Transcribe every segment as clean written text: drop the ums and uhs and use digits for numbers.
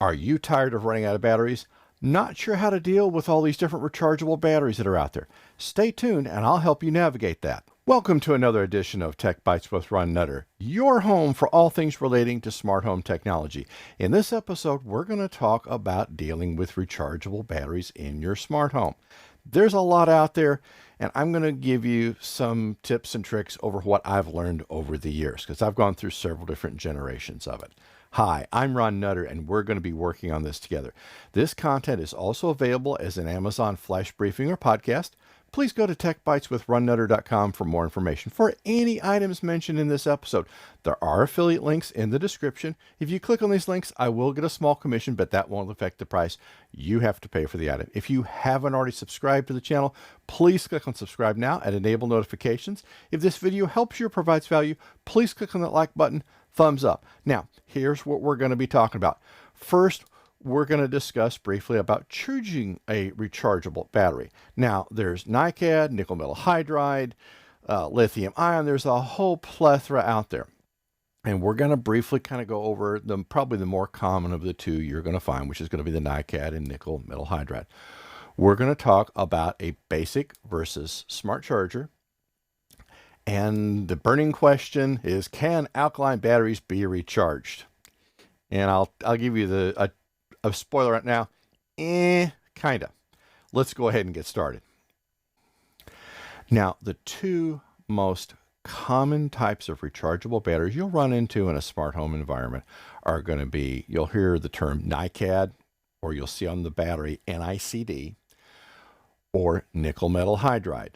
Are you tired of running out of batteries? Not sure how to deal with all these different rechargeable batteries that are out there? Stay tuned and I'll help you navigate that. Welcome to another edition of Tech Bites with Ron Nutter, your home for all things relating to smart home technology. In this episode, we're going to talk about dealing with rechargeable batteries in your smart home. There's a lot out there, and I'm going to give you some tips and tricks over what I've learned over the years, because I've gone through several different generations of it. Hi, I'm Ron Nutter, and we're going to be working on this together. This content is also available as an Amazon flash briefing or podcast. Please go to techbiteswithronnutter.com for more information for any items mentioned in this episode. There are affiliate links in the description. If you click on these links, I will get a small commission, but that won't affect the price you have to pay for the item. If you haven't already subscribed to the channel, please click on subscribe now and enable notifications. If this video helps you or provides value, please click on that like button, thumbs up. Now, here's what we're going to be talking about. First, we're going to discuss briefly about charging a rechargeable battery. Now, there's NiCad, nickel metal hydride, lithium ion. There's a whole plethora out there. And we're going to briefly kind of go over probably the more common of the two you're going to find, which is going to be the NiCad and nickel metal hydride. We're going to talk about a basic versus smart charger. And the burning question is, can alkaline batteries be recharged? And I'll give you a spoiler right now. Kinda. Let's go ahead and get started. Now, the two most common types of rechargeable batteries you'll run into in a smart home environment are going to be, you'll hear the term NiCad, or you'll see on the battery NiCd, or nickel metal hydride,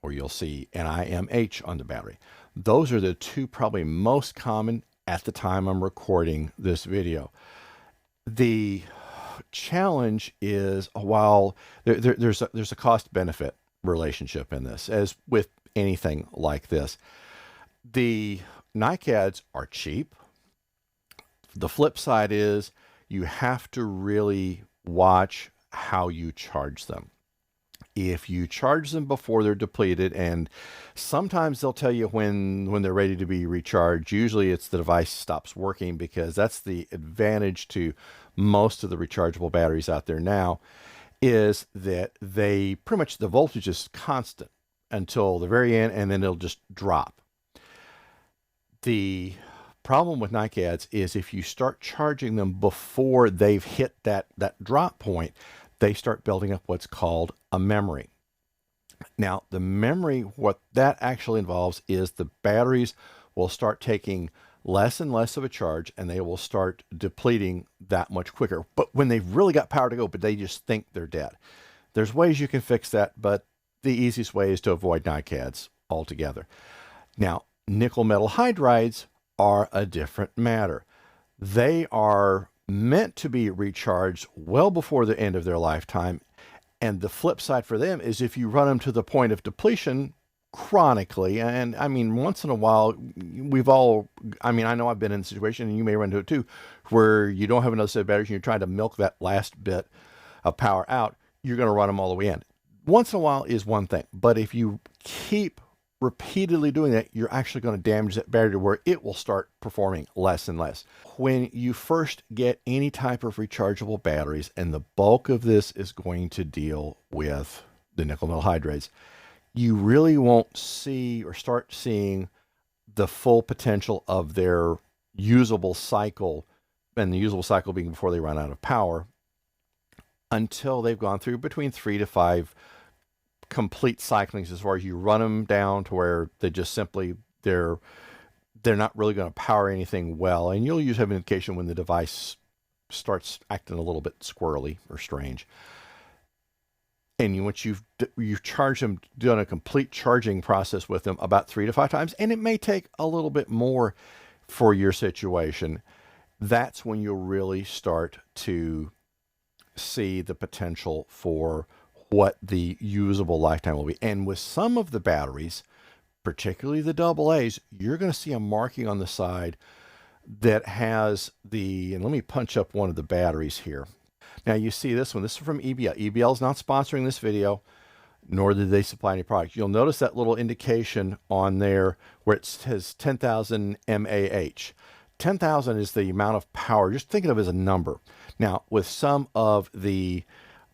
or you'll see NiMH on the battery. Those are the two probably most common at the time I'm recording this video. The challenge is, while there's a cost-benefit relationship in this, as with anything like this, the NiCads are cheap. The flip side is you have to really watch how you charge them. If you charge them before they're depleted, and sometimes they'll tell you when they're ready to be recharged, usually it's the device stops working, because that's the advantage to most of the rechargeable batteries out there now, is that they pretty much, the voltage is constant until the very end, and then it'll just drop. The problem with NiCads is if you start charging them before they've hit that drop point, they start building up what's called a memory. Now, the memory, what that actually involves is the batteries will start taking less and less of a charge, and they will start depleting that much quicker. But when they've really got power to go, but they just think they're dead. There's ways you can fix that, but the easiest way is to avoid NiCads altogether. Now, nickel metal hydrides are a different matter. They are meant to be recharged well before the end of their lifetime. And the flip side for them is if you run them to the point of depletion chronically, and I mean, once in a while, I know I've been in a situation, and you may run into it too, where you don't have another set of batteries and you're trying to milk that last bit of power out, you're going to run them all the way in. Once in a while is one thing, but if you keep repeatedly doing that, you're actually going to damage that battery to where it will start performing less and less. When you first get any type of rechargeable batteries, and the bulk of this is going to deal with the nickel metal hydrides, you really won't see or start seeing the full potential of their usable cycle, and the usable cycle being before they run out of power, until they've gone through between 3 to 5 complete cyclings, as far as you run them down to where they just simply, they're not really going to power anything well, and you'll usually have an indication when the device starts acting a little bit squirrely or strange. And once you've charged them, done a complete charging process with them about 3 to 5 times, and it may take a little bit more for your situation, that's when you'll really start to see the potential for what the usable lifetime will be. And with some of the batteries, particularly the AA's, you're going to see a marking on the side that has and let me punch up one of the batteries here. Now you see this one. This is from EBL. EBL is not sponsoring this video, nor did they supply any products. You'll notice that little indication on there where it says 10,000 mAh. 10,000 is the amount of power. Just think of it as a number. Now, with some of the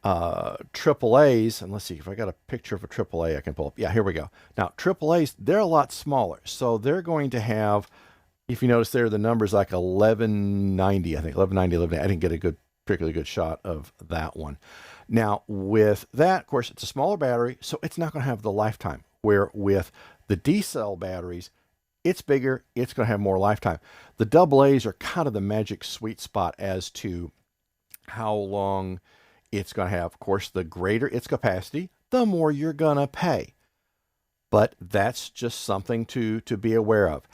AAAs, and let's see if I got a picture of a AAA I can pull up. Yeah, here we go. Now, AAAs, they're a lot smaller. So they're going to have, if you notice there, the number's like 1190, I think, 1190, 1190. I didn't get a particularly good shot of that one. Now, with that, of course, it's a smaller battery, so it's not going to have the lifetime. Where with the D-cell batteries, it's bigger, it's going to have more lifetime. The AA's are kind of the magic sweet spot as to how long it's going to have. Of course, the greater its capacity, the more you're going to pay. But that's just something to be aware of.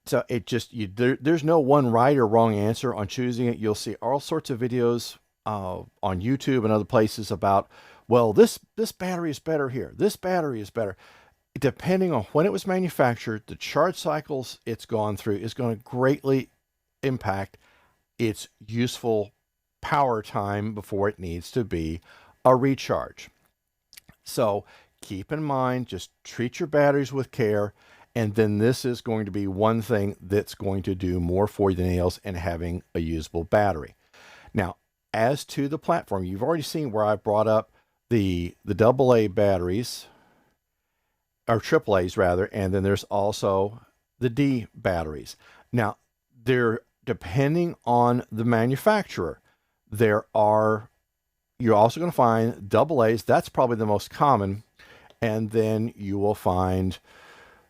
So it just, there's no one right or wrong answer on choosing it. You'll see all sorts of videos on YouTube and other places about, well, this battery is better here. This battery is better. Depending on when it was manufactured, the charge cycles it's gone through is going to greatly impact its useful power time before it needs to be a recharge. So keep in mind, just treat your batteries with care, and then this is going to be one thing that's going to do more for you than anything else in having a usable battery. Now, as to the platform, you've already seen where I brought up the AA batteries, or AAAs rather, and then there's also the D batteries. Now, they're depending on the manufacturer. You're also going to find AA's, that's probably the most common, and then you will find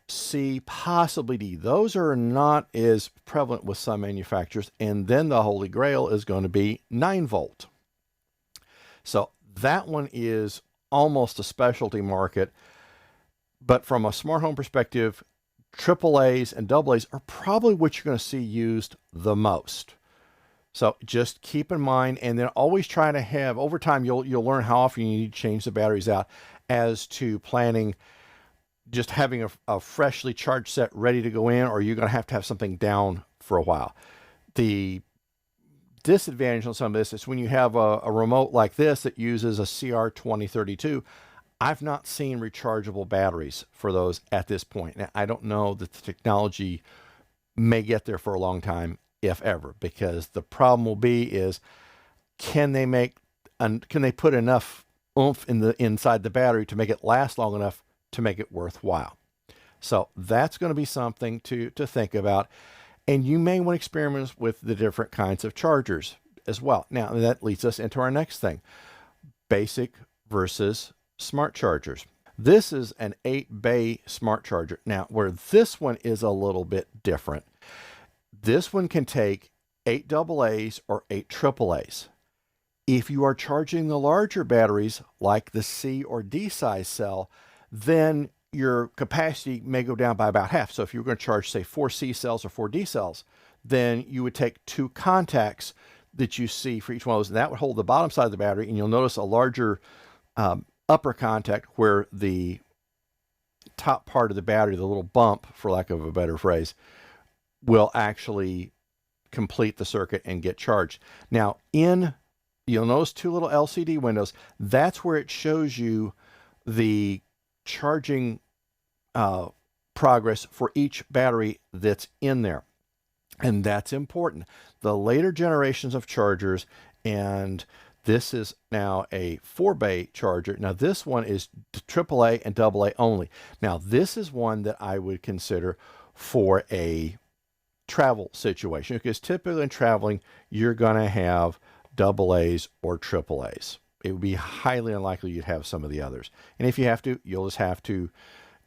C, possibly D. Those are not as prevalent with some manufacturers, and then the holy grail is going to be 9-volt. So that one is almost a specialty market, but from a smart home perspective, AAAs and AA's are probably what you're going to see used the most. So just keep in mind, and then always try to have, over time, you'll learn how often you need to change the batteries out as to planning, just having a freshly charged set ready to go in, or you're going to have something down for a while. The disadvantage on some of this is when you have a remote like this that uses a CR2032, I've not seen rechargeable batteries for those at this point. Now, I don't know that the technology may get there for a long time, if ever, because the problem will be is, can they put enough oomph inside the battery to make it last long enough to make it worthwhile? So that's going to be something to think about. And you may want to experiment with the different kinds of chargers as well. Now, that leads us into our next thing, basic versus smart chargers. This is an 8-bay smart charger. Now, where this one is a little bit different, this one can take 8 AA's or 8 AAA's. If you are charging the larger batteries, like the C or D size cell, then your capacity may go down by about half. So if you were going to charge, say, 4 C cells or 4 D cells, then you would take 2 contacts that you see for each one of those, and that would hold the bottom side of the battery, and you'll notice a larger upper contact where the top part of the battery, the little bump, for lack of a better phrase, will actually complete the circuit and get charged. Now, you'll notice 2 little LCD windows. That's where it shows you the charging progress for each battery that's in there. And that's important. The later generations of chargers, and this is now a 4-bay charger. Now, this one is AAA and AA only. Now, this is one that I would consider for a travel situation, because typically in traveling, you're going to have AA's or AAA's. It would be highly unlikely you'd have some of the others. And if you have to, you'll just have to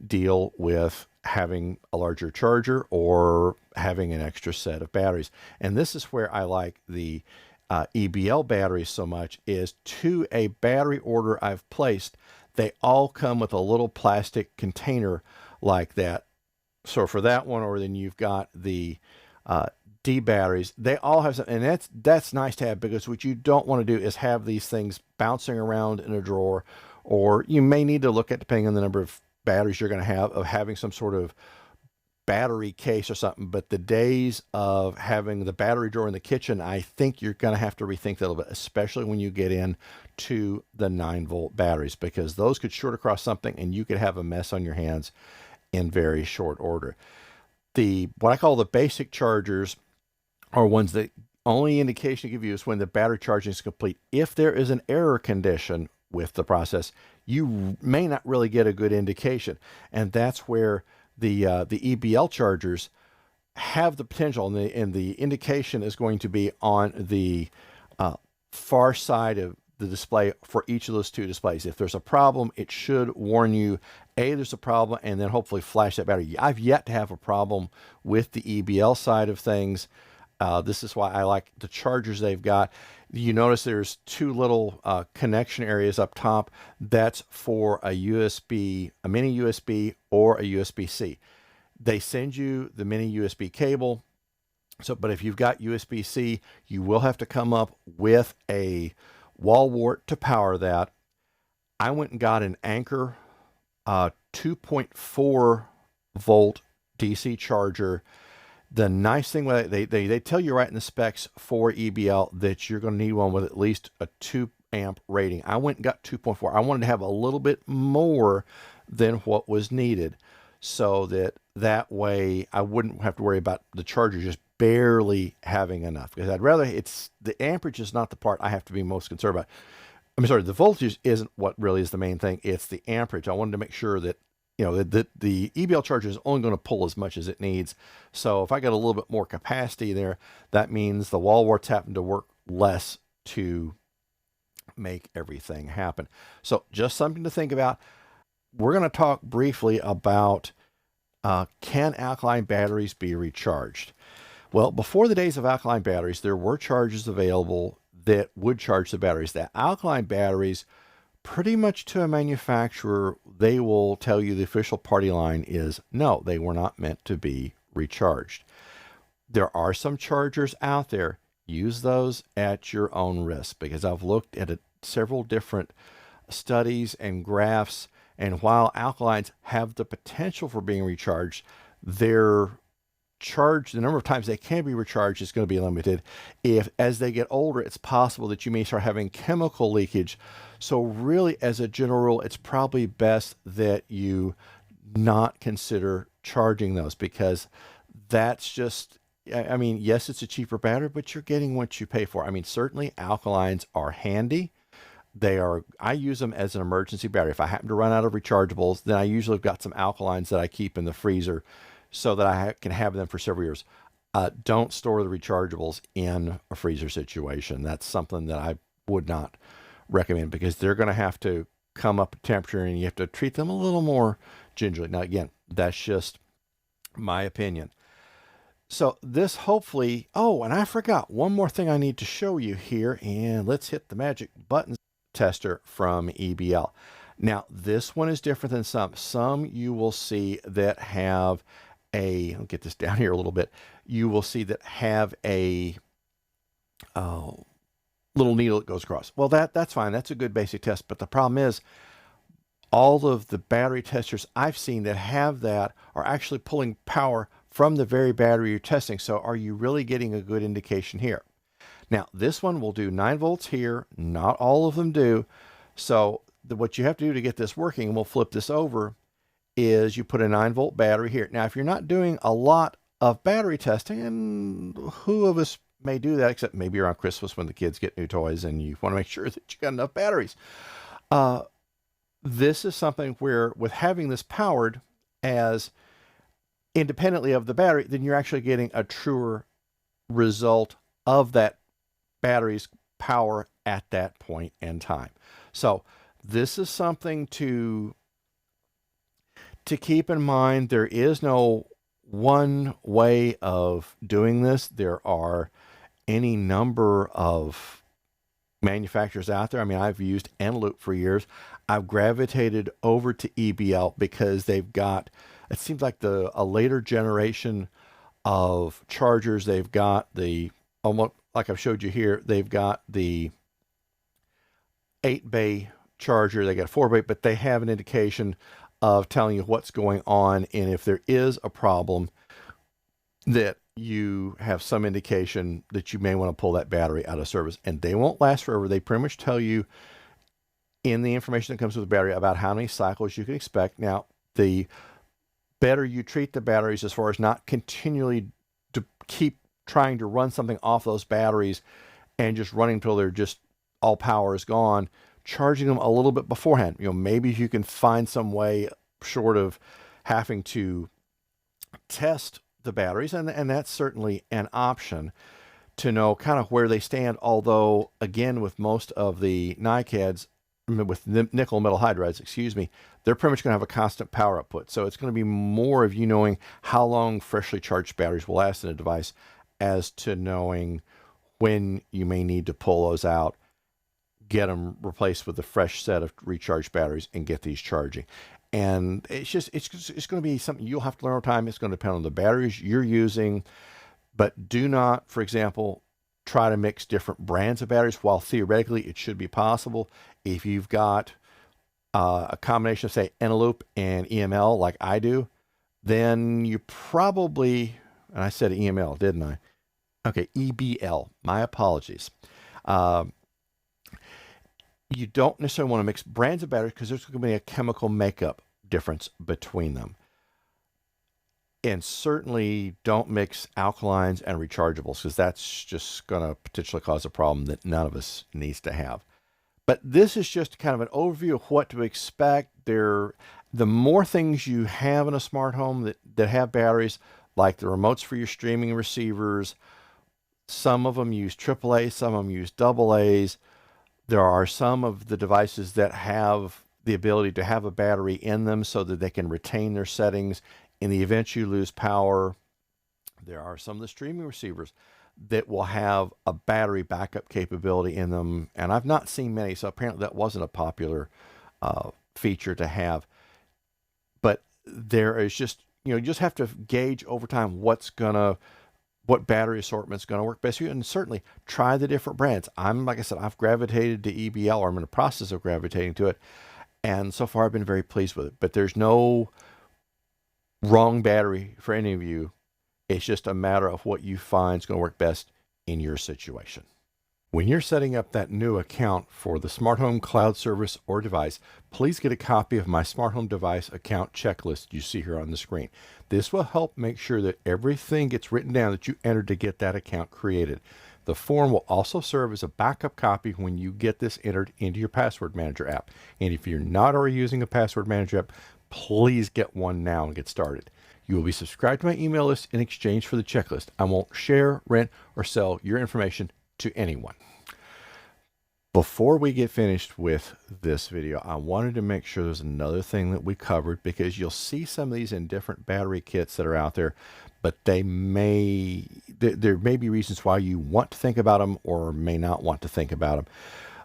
deal with having a larger charger or having an extra set of batteries. And this is where I like the EBL batteries so much, is to a battery order I've placed, they all come with a little plastic container like that. So for that one, or then you've got the D batteries, they all have some, and that's nice to have, because what you don't want to do is have these things bouncing around in a drawer, or you may need to look at, depending on the number of batteries you're going to have, of having some sort of battery case or something. But the days of having the battery drawer in the kitchen, I think you're going to have to rethink that a little bit, especially when you get into the 9-volt batteries, because those could short across something and you could have a mess on your hands in very short order. The what I call the basic chargers are ones that only indication to give you is when the battery charging is complete. If there is an error condition with the process, you may not really get a good indication, and that's where the EBL chargers have the potential, and the indication is going to be on the far side of the display for each of those two displays. If there's a problem, it should warn you, there's a problem, and then hopefully flash that battery. I've yet to have a problem with the EBL side of things. This is why I like the chargers they've got. You notice there's two little connection areas up top. That's for a USB, a mini USB or a USB-C. They send you the mini USB cable. So, but if you've got USB-C, you will have to come up with a wall wart to power that. I went and got an Anker 2.4 volt DC charger. The nice thing with it, they tell you right in the specs for EBL that you're going to need one with at least a 2 amp rating. I went and got 2.4. I wanted to have a little bit more than what was needed, so that way I wouldn't have to worry about the charger just barely having enough, because I'd rather, it's the amperage is not the part I have to be most concerned about. I'm sorry, the voltage isn't what really is the main thing. It's the amperage. I wanted to make sure that, you know, that the EBL charger is only going to pull as much as it needs. So if I got a little bit more capacity there, that means the wall warts happen to work less to make everything happen. So just something to think about. We're going to talk briefly about can alkaline batteries be recharged? Well, before the days of alkaline batteries, there were chargers available that would charge the batteries. The alkaline batteries, pretty much to a manufacturer, they will tell you the official party line is no, they were not meant to be recharged. There are some chargers out there. Use those at your own risk, because I've looked at several different studies and graphs, and while alkalines have the potential for being recharged, their charge, the number of times they can be recharged, is going to be limited. If as they get older, it's possible that you may start having chemical leakage. So really, as a general rule, it's probably best that you not consider charging those, because that's just, I mean, yes, it's a cheaper battery, but you're getting what you pay for. I mean, certainly alkalines are handy. I use them as an emergency battery. If I happen to run out of rechargeables, then I usually have got some alkalines that I keep in the freezer so that I can have them for several years. Don't store the rechargeables in a freezer situation. That's something that I would not recommend, because they're going to have to come up a temperature and you have to treat them a little more gingerly. Now, again, that's just my opinion. So this hopefully, oh, and I forgot one more thing I need to show you here, and let's hit the magic buttons tester from EBL. Now, this one is different than some. Some you will see that have I'll get this down here a little bit. You will see that have a little needle that goes across. Well, that's fine. That's a good basic test. But the problem is, all of the battery testers I've seen that have that are actually pulling power from the very battery you're testing. So are you really getting a good indication here? Now, this one will do 9 volts here. Not all of them do. So what you have to do to get this working, and we'll flip this over, is you put a 9-volt battery here. Now, if you're not doing a lot of battery testing, and who of us may do that, except maybe around Christmas when the kids get new toys and you want to make sure that you got enough batteries. This is something where, with having this powered as independently of the battery, then you're actually getting a truer result of that battery's power at that point in time. So this is something to keep in mind. There is no one way of doing this. There are any number of manufacturers out there. I mean, I've used eneloop for years. I've gravitated over to EBL because they've got, it seems like a later generation of chargers. They've got the, almost like I've showed you here, they've got the 8-bay charger. They got a 4-bay, but they have an indication of telling you what's going on, and if there is a problem, that you have some indication that you may want to pull that battery out of service. And they won't last forever. They pretty much tell you in the information that comes with the battery about how many cycles you can expect. Now, the better you treat the batteries as far as not continually to keep trying to run something off those batteries and just running until they're just all power is gone, charging them a little bit beforehand. Maybe if you can find some way short of having to test the batteries, and that's certainly an option to know kind of where they stand. Although, again, with most of the NiCads, with nickel metal hydrides, excuse me, they're pretty much going to have a constant power output. So it's going to be more of you knowing how long freshly charged batteries will last in a device as to knowing when you may need to pull those out, get them replaced with a fresh set of recharged batteries, and get these charging. And it's going to be something you'll have to learn over time. It's going to depend on the batteries you're using, but do not, for example, try to mix different brands of batteries. While theoretically it should be possible, if you've got a combination of, say, eneloop and EML like I do, then you probably, and I said EML, didn't I? Okay, EBL, my apologies. You don't necessarily want to mix brands of batteries because there's going to be a chemical makeup difference between them. And certainly don't mix alkalines and rechargeables, because that's just going to potentially cause a problem that none of us needs to have. But this is just kind of an overview of what to expect. The more things you have in a smart home that have batteries, like the remotes for your streaming receivers, some of them use AAA, some of them use AA's. There are some of the devices that have the ability to have a battery in them so that they can retain their settings in the event you lose power. There are some of the streaming receivers that will have a battery backup capability in them, and I've not seen many, so apparently that wasn't a popular feature to have. But there is just, you just have to gauge over time what battery assortment is going to work best for you, and certainly try the different brands. Like I said, I've gravitated to EBL, or I'm in the process of gravitating to it, and so far I've been very pleased with it. But there's no wrong battery for any of you. It's just a matter of what you find is going to work best in your situation. When you're setting up that new account for the smart home cloud service or device, please get a copy of my smart home device account checklist you see here on the screen. This will help make sure that everything gets written down that you entered to get that account created. The form will also serve as a backup copy when you get this entered into your password manager app. And if you're not already using a password manager app, please get one now and get started. You will be subscribed to my email list in exchange for the checklist. I won't share, rent, or sell your information to anyone. Before we get finished with this video, I wanted to make sure there's another thing that we covered, because you'll see some of these in different battery kits that are out there, but there may be reasons why you want to think about them or may not want to think about them.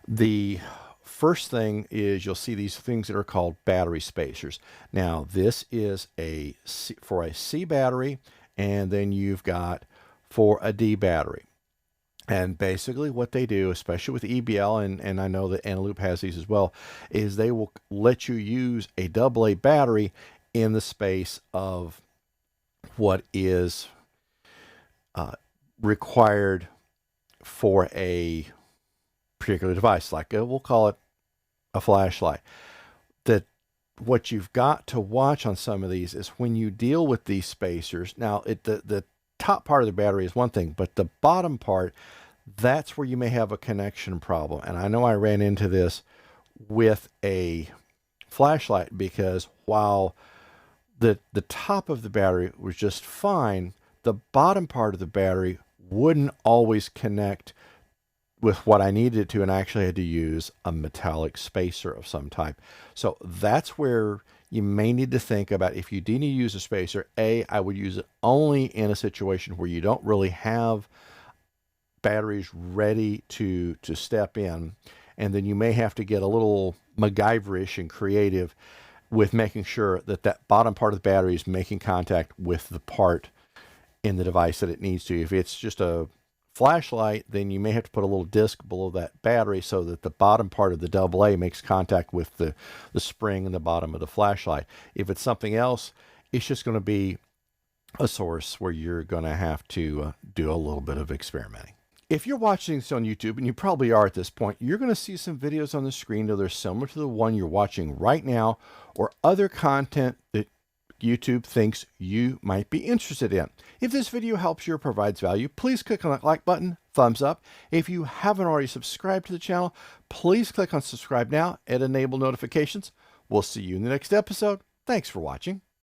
The first thing is you'll see these things that are called battery spacers. Now, this is for a C battery, and then you've got for a D battery. And basically what they do, especially with EBL, and I know that eneloop has these as well, is they will let you use a AA battery in the space of what is required for a particular device, like we'll call it a flashlight. What you've got to watch on some of these is when you deal with these spacers. Now, the top part of the battery is one thing, but the bottom part, that's where you may have a connection problem. And I know I ran into this with a flashlight, because while the top of the battery was just fine, the bottom part of the battery wouldn't always connect with what I needed it to, and I actually had to use a metallic spacer of some type. So that's where you may need to think about, if you do need to use a spacer, I would use it only in a situation where you don't really have batteries ready to step in, and then you may have to get a little MacGyverish and creative with making sure that that bottom part of the battery is making contact with the part in the device that it needs to. If it's just a flashlight, then you may have to put a little disc below that battery so that the bottom part of the AA makes contact with the spring in the bottom of the flashlight. If it's something else, it's just going to be a source where you're going to have to do a little bit of experimenting. If you're watching this on YouTube, and you probably are at this point, you're going to see some videos on the screen that are similar to the one you're watching right now, or other content that YouTube thinks you might be interested in. If this video helps you or provides value, please click on that like button, thumbs up. If you haven't already subscribed to the channel, please click on subscribe now and enable notifications. We'll see you in the next episode. Thanks for watching.